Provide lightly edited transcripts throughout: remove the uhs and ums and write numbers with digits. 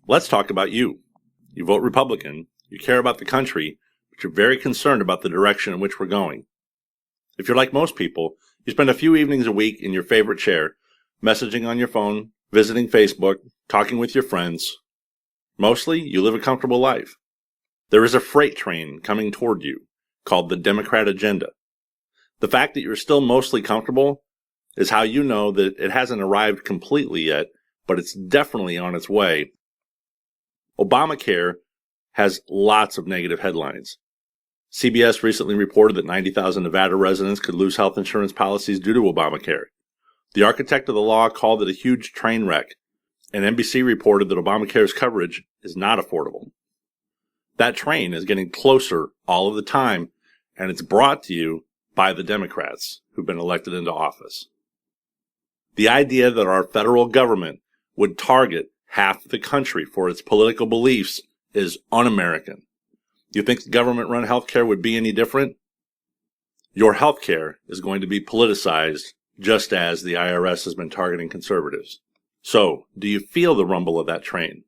Let's talk about you. You vote Republican, you care about the country, but you're very concerned about the direction in which we're going. If you're like most people, you spend a few evenings a week in your favorite chair, messaging on your phone, visiting Facebook, talking with your friends. Mostly, you live a comfortable life. There is a freight train coming toward you called the Democrat agenda. The fact that you're still mostly comfortable is how you know that it hasn't arrived completely yet, but it's definitely on its way. Obamacare has lots of negative headlines. CBS recently reported that 90,000 Nevada residents could lose health insurance policies due to Obamacare. The architect of the law called it a huge train wreck, and NBC reported that Obamacare's coverage is not affordable. That train is getting closer all of the time, and it's brought to you by the Democrats who've been elected into office. The idea that our federal government would target half the country for its political beliefs is un-American. You think the government-run healthcare would be any different? Your healthcare is going to be politicized just as the IRS has been targeting conservatives. So, do you feel the rumble of that train?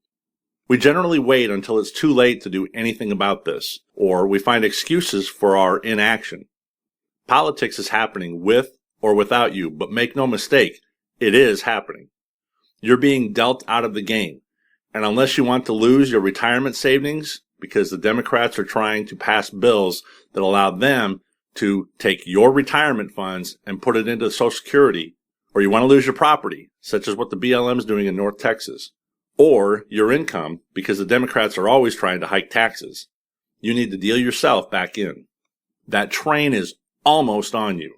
We generally wait until it's too late to do anything about this, or we find excuses for our inaction. Politics is happening with or without you, but make no mistake, it is happening. You're being dealt out of the game, and unless you want to lose your retirement savings, because the Democrats are trying to pass bills that allow them to take your retirement funds and put it into Social Security, or you want to lose your property, such as what the BLM is doing in North Texas, or your income, because the Democrats are always trying to hike taxes, you need to deal yourself back in. That train is almost on you.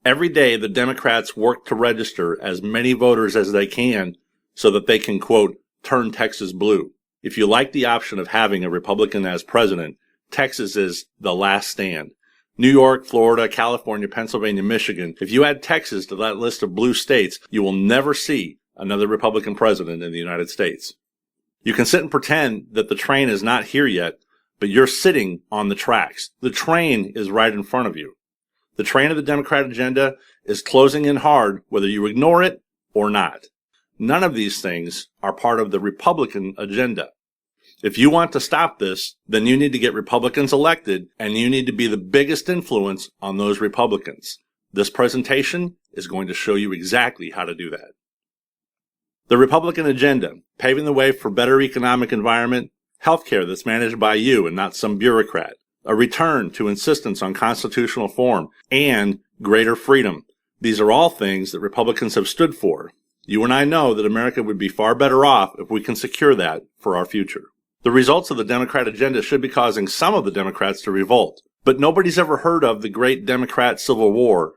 Every day, the Democrats work to register as many voters as they can so that they can, quote, turn Texas blue. If you like the option of having a Republican as president, Texas is the last stand. New York, Florida, California, Pennsylvania, Michigan. If you add Texas to that list of blue states, you will never see another Republican president in the United States. You can sit and pretend that the train is not here yet, but you're sitting on the tracks. The train is right in front of you. The train of the Democrat agenda is closing in hard, whether you ignore it or not. None of these things are part of the Republican agenda. If you want to stop this, then you need to get Republicans elected, and you need to be the biggest influence on those Republicans. This presentation is going to show you exactly how to do that. The Republican agenda, paving the way for better economic environment, healthcare that's managed by you and not some bureaucrat, a return to insistence on constitutional form, and greater freedom. These are all things that Republicans have stood for. You and I know that America would be far better off if we can secure that for our future. The results of the Democrat agenda should be causing some of the Democrats to revolt, but nobody's ever heard of the Great Democrat Civil War.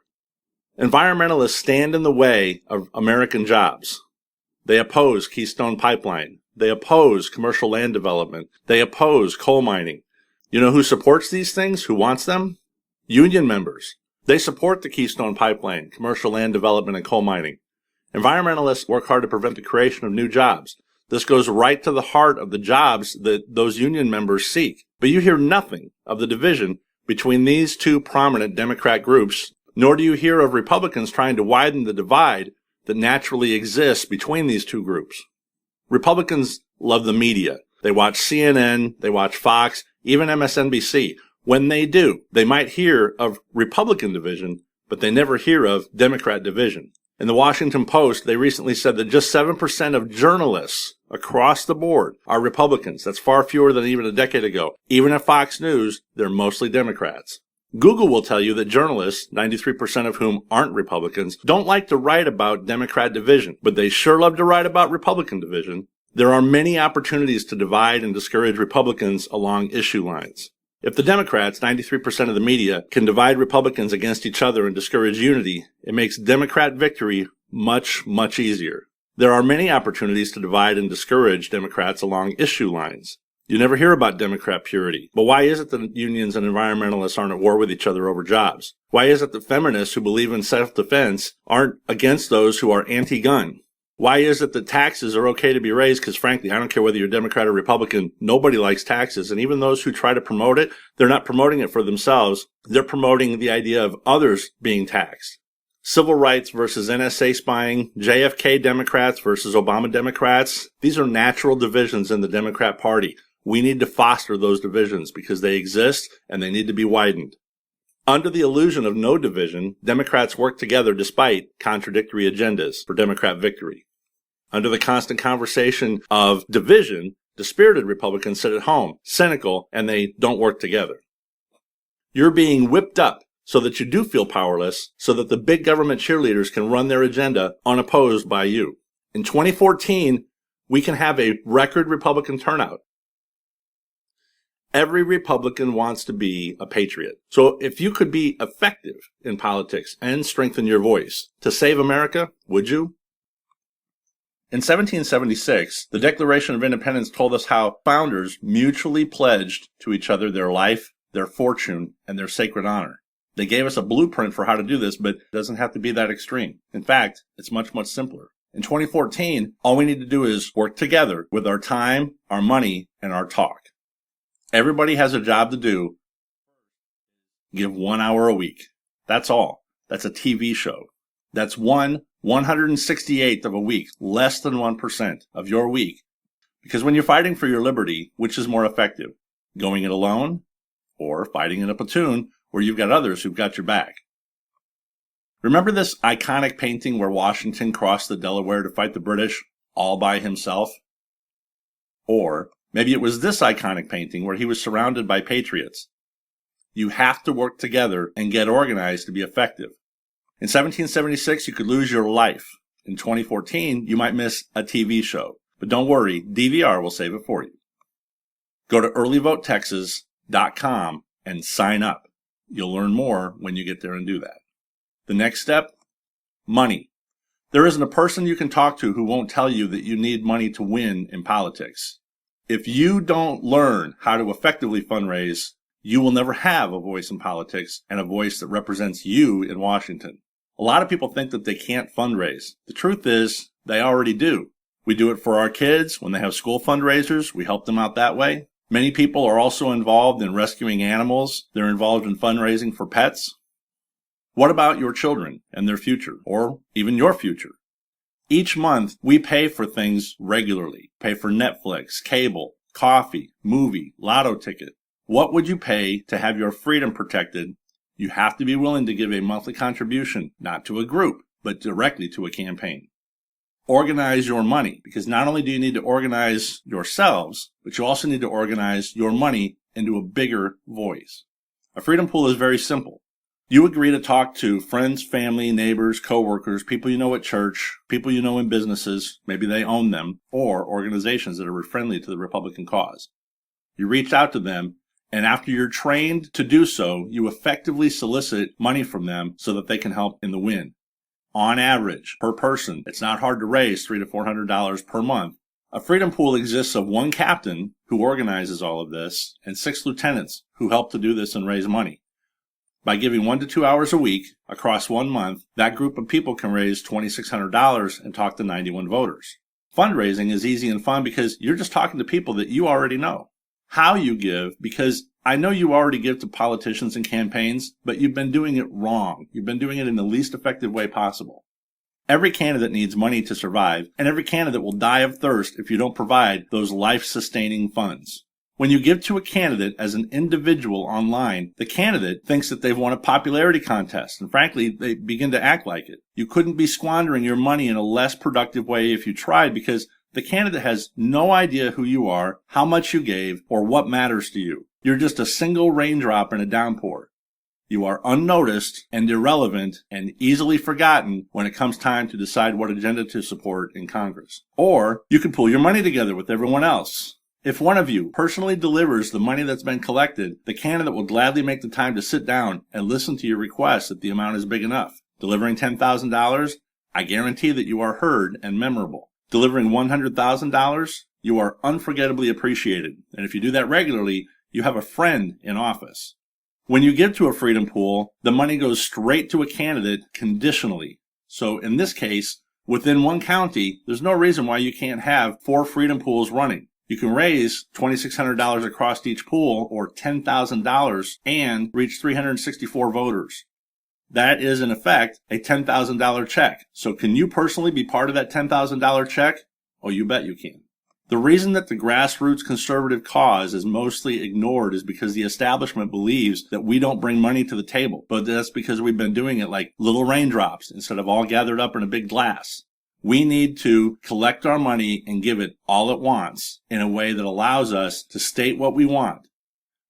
Environmentalists stand in the way of American jobs. They oppose Keystone Pipeline. They oppose commercial land development. They oppose coal mining. You know who supports these things? Who wants them? Union members. They support the Keystone Pipeline, commercial land development, and coal mining. Environmentalists work hard to prevent the creation of new jobs. This goes right to the heart of the jobs that those union members seek. But you hear nothing of the division between these two prominent Democrat groups, nor do you hear of Republicans trying to widen the divide that naturally exists between these two groups. Republicans love the media. They watch CNN, they watch Fox, even MSNBC. When they do, they might hear of Republican division, but they never hear of Democrat division. In the Washington Post, they recently said that just 7% of journalists across the board are Republicans. That's far fewer than even a decade ago. Even at Fox News, they're mostly Democrats. Google will tell you that journalists, 93% of whom aren't Republicans, don't like to write about Democrat division, but they sure love to write about Republican division. There are many opportunities to divide and discourage Republicans along issue lines. If the Democrats, 93% of the media, can divide Republicans against each other and discourage unity, it makes Democrat victory much, much easier. There are many opportunities to divide and discourage Democrats along issue lines. You never hear about Democrat purity. But why is it that unions and environmentalists aren't at war with each other over jobs? Why is it that feminists who believe in self-defense aren't against those who are anti-gun? Why is it that taxes are okay to be raised? Because frankly, I don't care whether you're Democrat or Republican, nobody likes taxes. And even those who try to promote it, they're not promoting it for themselves. They're promoting the idea of others being taxed. Civil rights versus NSA spying, JFK Democrats versus Obama Democrats. These are natural divisions in the Democrat Party. We need to foster those divisions because they exist and they need to be widened. Under the illusion of no division, Democrats work together despite contradictory agendas for Democrat victory. Under the constant conversation of division, dispirited Republicans sit at home, cynical, and they don't work together. You're being whipped up so that you do feel powerless, so that the big government cheerleaders can run their agenda unopposed by you. In 2014, we can have a record Republican turnout. Every Republican wants to be a patriot. So if you could be effective in politics and strengthen your voice to save America, would you? In 1776, the Declaration of Independence told us how founders mutually pledged to each other their life, their fortune, and their sacred honor. They gave us a blueprint for how to do this, but it doesn't have to be that extreme. In fact, it's much, much simpler. In 2014, all we need to do is work together with our time, our money, and our talk. Everybody has a job to do. Give 1 hour a week. That's all. That's a TV show. That's 1/168th of a week, less than 1% of your week. Because when you're fighting for your liberty, which is more effective? Going it alone or fighting in a platoon where you've got others who've got your back? Remember this iconic painting where Washington crossed the Delaware to fight the British all by himself? Or maybe it was this iconic painting where he was surrounded by patriots. You have to work together and get organized to be effective. In 1776, you could lose your life. In 2014, you might miss a TV show. But don't worry, DVR will save it for you. Go to earlyvotetexas.com and sign up. You'll learn more when you get there and do that. The next step, money. There isn't a person you can talk to who won't tell you that you need money to win in politics. If you don't learn how to effectively fundraise, you will never have a voice in politics and a voice that represents you in Washington. A lot of people think that they can't fundraise. The truth is, they already do. We do it for our kids when they have school fundraisers. We help them out that way. Many people are also involved in rescuing animals. They're involved in fundraising for pets. What about your children and their future, or even your future? Each month, we pay for things regularly. Pay for Netflix, cable, coffee, movie, lotto ticket. What would you pay to have your freedom protected? You have to be willing to give a monthly contribution, not to a group, but directly to a campaign. Organize your money, because not only do you need to organize yourselves, but you also need to organize your money into a bigger voice. A freedom pool is very simple. You agree to talk to friends, family, neighbors, coworkers, people you know at church, people you know in businesses, maybe they own them, or organizations that are friendly to the Republican cause. You reach out to them, and after you're trained to do so, you effectively solicit money from them so that they can help in the win. On average, per person, it's not hard to raise $300 to $400 per month. A freedom pool exists of one captain who organizes all of this and 6 lieutenants who help to do this and raise money. By giving 1 to 2 hours a week across 1 month, that group of people can raise $2,600 and talk to 91 voters. Fundraising is easy and fun because you're just talking to people that you already know. How you give, because I know you already give to politicians and campaigns, but you've been doing it wrong. You've been doing it in the least effective way possible. Every candidate needs money to survive, and every candidate will die of thirst if you don't provide those life-sustaining funds. When you give to a candidate as an individual online, the candidate thinks that they've won a popularity contest, and frankly, they begin to act like it. You couldn't be squandering your money in a less productive way if you tried, because the candidate has no idea who you are, how much you gave, or what matters to you. You're just a single raindrop in a downpour. You are unnoticed and irrelevant and easily forgotten when it comes time to decide what agenda to support in Congress. Or you can pool your money together with everyone else. If one of you personally delivers the money that's been collected, the candidate will gladly make the time to sit down and listen to your request if the amount is big enough. Delivering $10,000, I guarantee that you are heard and memorable. Delivering $100,000, you are unforgettably appreciated. And if you do that regularly, you have a friend in office. When you give to a freedom pool, the money goes straight to a candidate conditionally. So in this case, within one county, there's no reason why you can't have 4 freedom pools running. You can raise $2,600 across each pool or $10,000 and reach 364 voters. That is, in effect, a $10,000 check. So can you personally be part of that $10,000 check? Oh, you bet you can. The reason that the grassroots conservative cause is mostly ignored is because the establishment believes that we don't bring money to the table. But that's because we've been doing it like little raindrops instead of all gathered up in a big glass. We need to collect our money and give it all at once in a way that allows us to state what we want.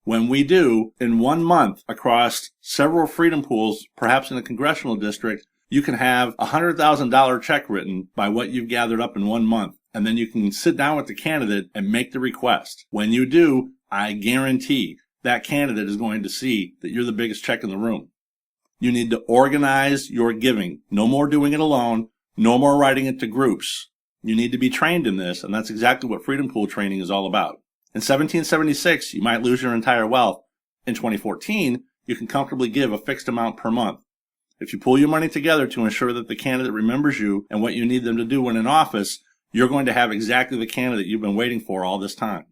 When we do, in 1 month, across several freedom pools, perhaps in a congressional district, you can have a $100,000 check written by what you've gathered up in 1 month. And then you can sit down with the candidate and make the request. When you do, I guarantee that candidate is going to see that you're the biggest check in the room. You need to organize your giving. No more doing it alone. No more writing it to groups. You need to be trained in this, and that's exactly what Freedom Pool training is all about. In 1776, you might lose your entire wealth. In 2014, you can comfortably give a fixed amount per month. If you pull your money together to ensure that the candidate remembers you and what you need them to do when in office, you're going to have exactly the candidate you've been waiting for all this time.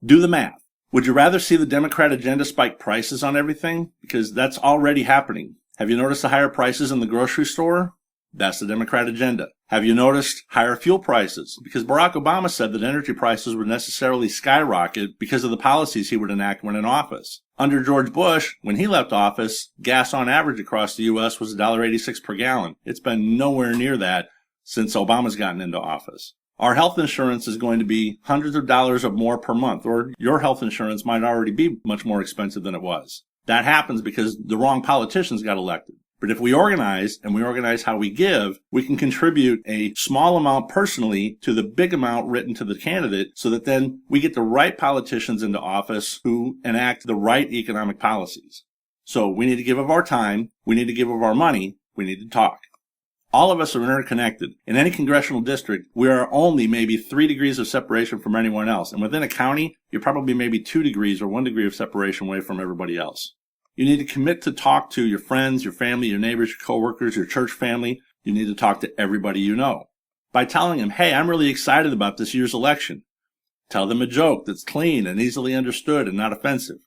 Do the math. Would you rather see the Democrat agenda spike prices on everything? Because that's already happening. Have you noticed the higher prices in the grocery store? That's the Democrat agenda. Have you noticed higher fuel prices? Because Barack Obama said that energy prices would necessarily skyrocket because of the policies he would enact when in office. Under George Bush, when he left office, gas on average across the U.S. was $1.86 per gallon. It's been nowhere near that since Obama's gotten into office. Our health insurance is going to be hundreds of dollars or more per month, or your health insurance might already be much more expensive than it was. That happens because the wrong politicians got elected. But if we organize, and we organize how we give, we can contribute a small amount personally to the big amount written to the candidate so that then we get the right politicians into office who enact the right economic policies. So we need to give of our time, we need to give of our money, we need to talk. All of us are interconnected. In any congressional district, we are only maybe 3 degrees of separation from anyone else. And within a county, you're probably maybe 2 degrees or 1 degree of separation away from everybody else. You need to commit to talk to your friends, your family, your neighbors, your coworkers, your church family. You need to talk to everybody you know. By telling them, hey, I'm really excited about this year's election. Tell them a joke that's clean and easily understood and not offensive.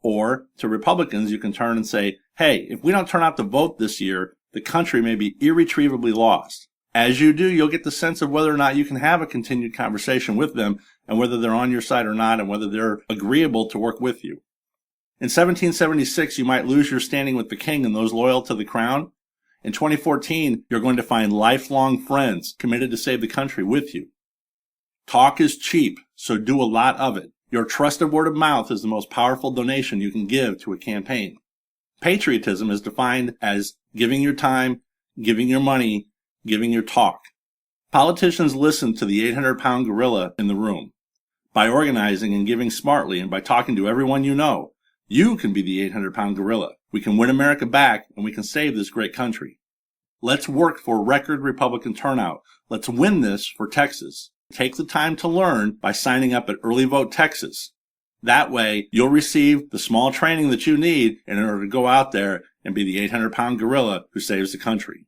Or to Republicans, you can turn and say, hey, if we don't turn out to vote this year, the country may be irretrievably lost. As you do, you'll get the sense of whether or not you can have a continued conversation with them and whether they're on your side or not and whether they're agreeable to work with you. In 1776, you might lose your standing with the king and those loyal to the crown. In 2014, you're going to find lifelong friends committed to save the country with you. Talk is cheap, so do a lot of it. Your trusted word of mouth is the most powerful donation you can give to a campaign. Patriotism is defined as giving your time, giving your money, giving your talk. Politicians listen to the 800-pound gorilla in the room. By organizing and giving smartly and by talking to everyone you know, you can be the 800-pound gorilla. We can win America back, and we can save this great country. Let's work for record Republican turnout. Let's win this for Texas. Take the time to learn by signing up at Early Vote Texas. That way, you'll receive the small training that you need in order to go out there and be the 800-pound gorilla who saves the country.